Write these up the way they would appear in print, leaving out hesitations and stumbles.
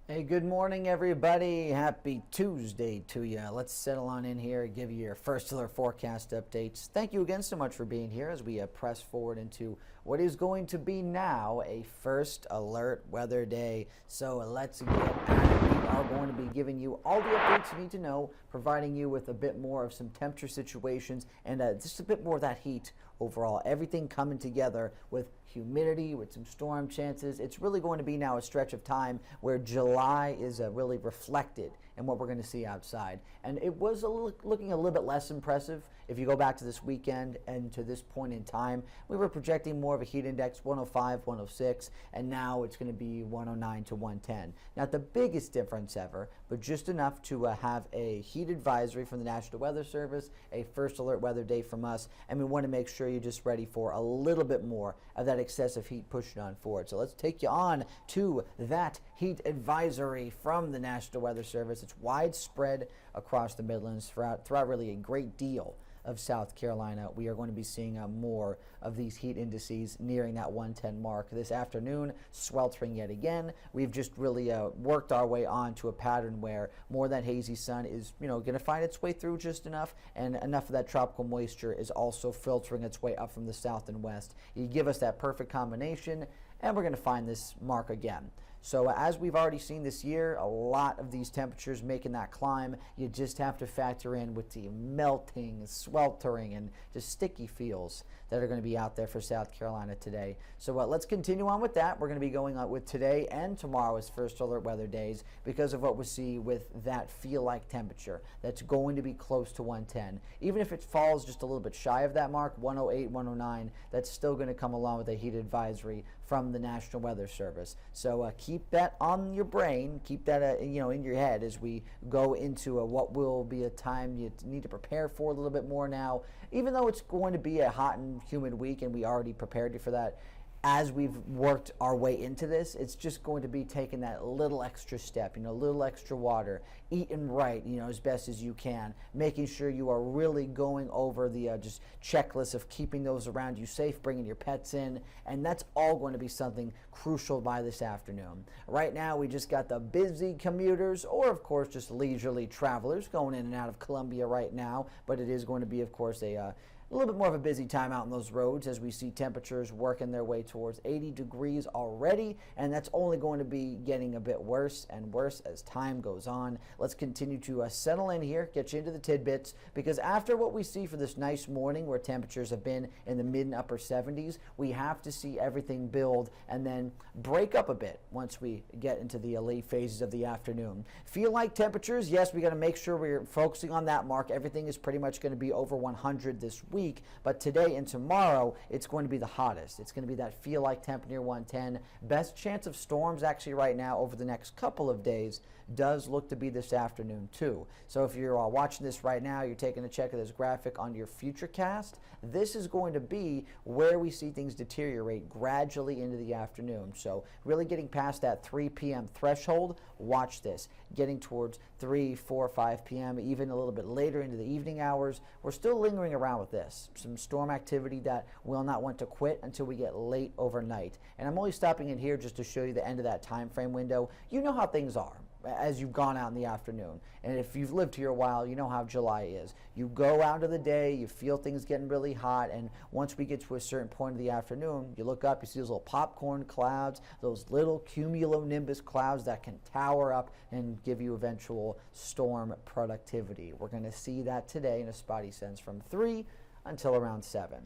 Hey, good morning, everybody. Happy Tuesday to you. Let's settle on in here and give you your first alert forecast updates. Thank you again so much for being here as we press forward into what is going to be now a first alert weather day. So let's get at it. We are going to be giving you all the updates you need to know, providing you with a bit more of some temperature situations and just a bit more of that heat overall. Everything coming together with humidity, with some storm chances. It's really going to be now a stretch of time where July is really reflected in what we're going to see outside. And it was looking a little bit less impressive if you go back to this weekend and to this point in time. We were projecting more of a heat index 105, 106, and now it's going to be 109 to 110. Not the biggest difference ever, but just enough to have a heat advisory from the National Weather Service, a first alert weather day from us, and we want to make sure you're just ready for a little bit more of that excessive heat pushing on forward. So let's take you on to that heat advisory from the National Weather Service. It's widespread across the Midlands throughout really a great deal of South Carolina. We are going to be seeing more of these heat indices nearing that 110 mark this afternoon, sweltering yet again. We've just really worked our way on to a pattern where more of that hazy sun is, going to find its way through just enough, and enough of that tropical moisture is also filtering its way up from the south and west. You give us that perfect combination, and we're going to find this mark again. So as we've already seen this year, a lot of these temperatures making that climb. You just have to factor in with the melting, sweltering, and just sticky feels that are going to be out there for South Carolina today. So let's continue on with that. We're going to be going on with today and tomorrow as first alert weather days because of what we see with that feel-like temperature that's going to be close to 110. Even if it falls just a little bit shy of that mark, 108, 109, that's still going to come along with a heat advisory from the National Weather Service. So keep that on your brain, keep that in your head as we go into what will be a time you need to prepare for a little bit more now. Even though it's going to be a hot and humid week, and we already prepared you for that, as we've worked our way into this, it's just going to be taking that little extra step, a little extra water, eating right, as best as you can, making sure you are really going over the just checklist of keeping those around you safe, bringing your pets in, and that's all going to be something crucial by this afternoon. Right now, we just got the busy commuters, or of course, just leisurely travelers going in and out of Columbia right now, but it is going to be, of course, a little bit more of a busy time out on those roads as we see temperatures working their way towards 80 degrees already, and that's only going to be getting a bit worse and worse as time goes on. Let's continue to settle in here, get you into the tidbits, because after what we see for this nice morning where temperatures have been in the mid and upper 70s, we have to see everything build and then break up a bit once we get into the late phases of the afternoon. Feel like temperatures, yes, we got to make sure we're focusing on that mark. Everything is pretty much going to be over 100 this week, but today and tomorrow it's going to be the hottest. It's going to be that feel like temp near 110. Best chance of storms actually right now over the next couple of days does look to be this afternoon too. So if you're watching this right now, you're taking a check of this graphic on your Futurecast, this is going to be where we see things deteriorate gradually into the afternoon. So really getting past that 3 p.m. threshold, watch this. Getting towards 3, 4, 5 p.m., even a little bit later into the evening hours, we're still lingering around with this. Some storm activity that will not want to quit until we get late overnight. And I'm only stopping in here just to show you the end of that time frame window. You know how things are as you've gone out in the afternoon. And if you've lived here a while, you know how July is. You go out of the day, you feel things getting really hot, and once we get to a certain point of the afternoon, you look up, you see those little popcorn clouds, those little cumulonimbus clouds that can tower up and give you eventual storm productivity. We're going to see that today in a spotty sense from 3 until around 7.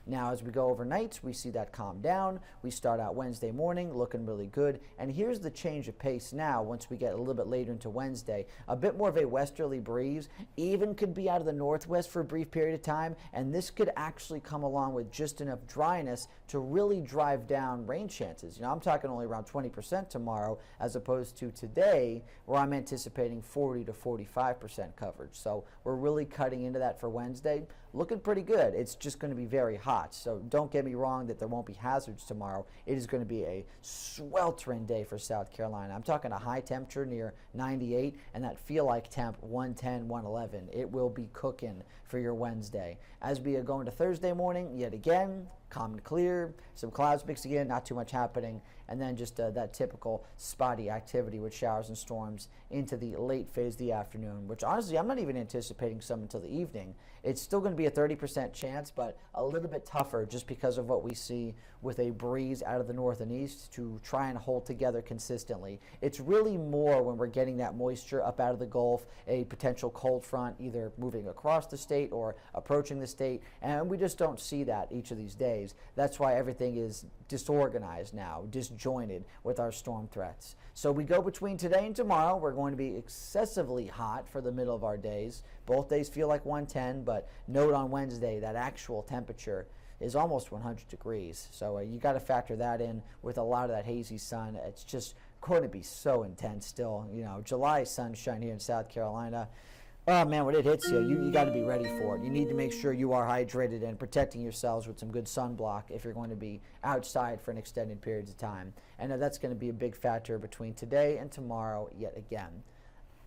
Now, as we go overnight, we see that calm down. We start out Wednesday morning looking really good. And here's the change of pace now once we get a little bit later into Wednesday. A bit more of a westerly breeze, even could be out of the northwest for a brief period of time. And this could actually come along with just enough dryness to really drive down rain chances. I'm talking only around 20% tomorrow as opposed to today where I'm anticipating 40 to 45% coverage. So we're really cutting into that for Wednesday. Looking pretty good. It's just going to be very hot. So don't get me wrong that there won't be hazards tomorrow. It is going to be a sweltering day for South Carolina. I'm talking a high temperature near 98 and that feel like temp 110, 111. It will be cooking for your Wednesday. As we go into Thursday morning, yet again, calm and clear, some clouds mixing in, not too much happening, and then just that typical spotty activity with showers and storms into the late phase of the afternoon, which honestly I'm not even anticipating some until the evening. It's still going to be a 30% chance, but a little bit tougher just because of what we see with a breeze out of the north and east to try and hold together consistently. It's really more when we're getting that moisture up out of the Gulf, a potential cold front either moving across the state or approaching the state, and we just don't see that each of these days. That's why everything is disorganized now, disjointed with our storm threats. So we go between today and tomorrow. We're going to be excessively hot for the middle of our days. Both days feel like 110, but note on Wednesday that actual temperature is almost 100 degrees. So you got to factor that in with a lot of that hazy sun. It's just going to be so intense still. You know, July sunshine here in South Carolina. Oh man, when it hits you, you got to be ready for it. You need to make sure you are hydrated and protecting yourselves with some good sunblock if you're going to be outside for an extended period of time. And that's going to be a big factor between today and tomorrow yet again.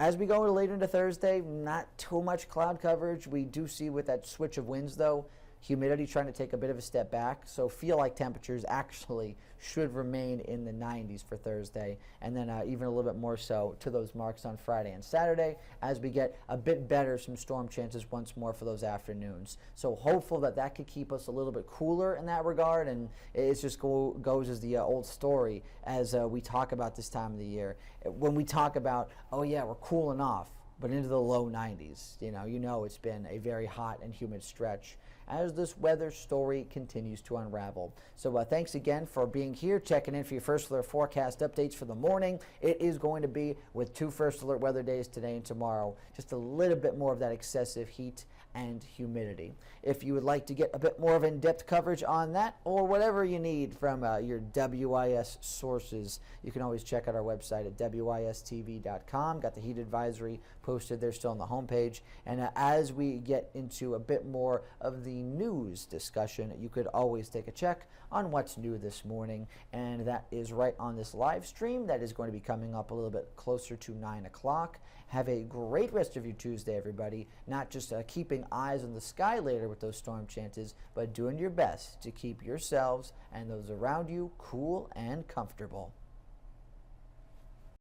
As we go later into Thursday, not too much cloud coverage. We do see with that switch of winds, though, humidity trying to take a bit of a step back. So feel like temperatures actually should remain in the 90s for Thursday, and then even a little bit more so to those marks on Friday and Saturday as we get a bit better, some storm chances once more for those afternoons. So hopeful that that could keep us a little bit cooler in that regard, and it just goes as the old story as we talk about this time of the year. When we talk about, oh yeah, we're cooling off, but into the low 90s, you know it's been a very hot and humid stretch as this weather story continues to unravel. So thanks again for being here, checking in for your First Alert forecast updates for the morning. It is going to be with 2 First Alert weather days today and tomorrow, just a little bit more of that excessive heat and humidity. If you would like to get a bit more of in-depth coverage on that or whatever you need from your WIS sources, you can always check out our website at wistv.com. Got the heat advisory posted there still on the homepage. And as we get into a bit more of the news discussion, you could always take a check on what's new this morning. And that is right on this live stream that is going to be coming up a little bit closer to 9 o'clock. Have a great rest of your Tuesday, everybody. Not just keeping eyes on the sky later with those storm chances, but doing your best to keep yourselves and those around you cool and comfortable.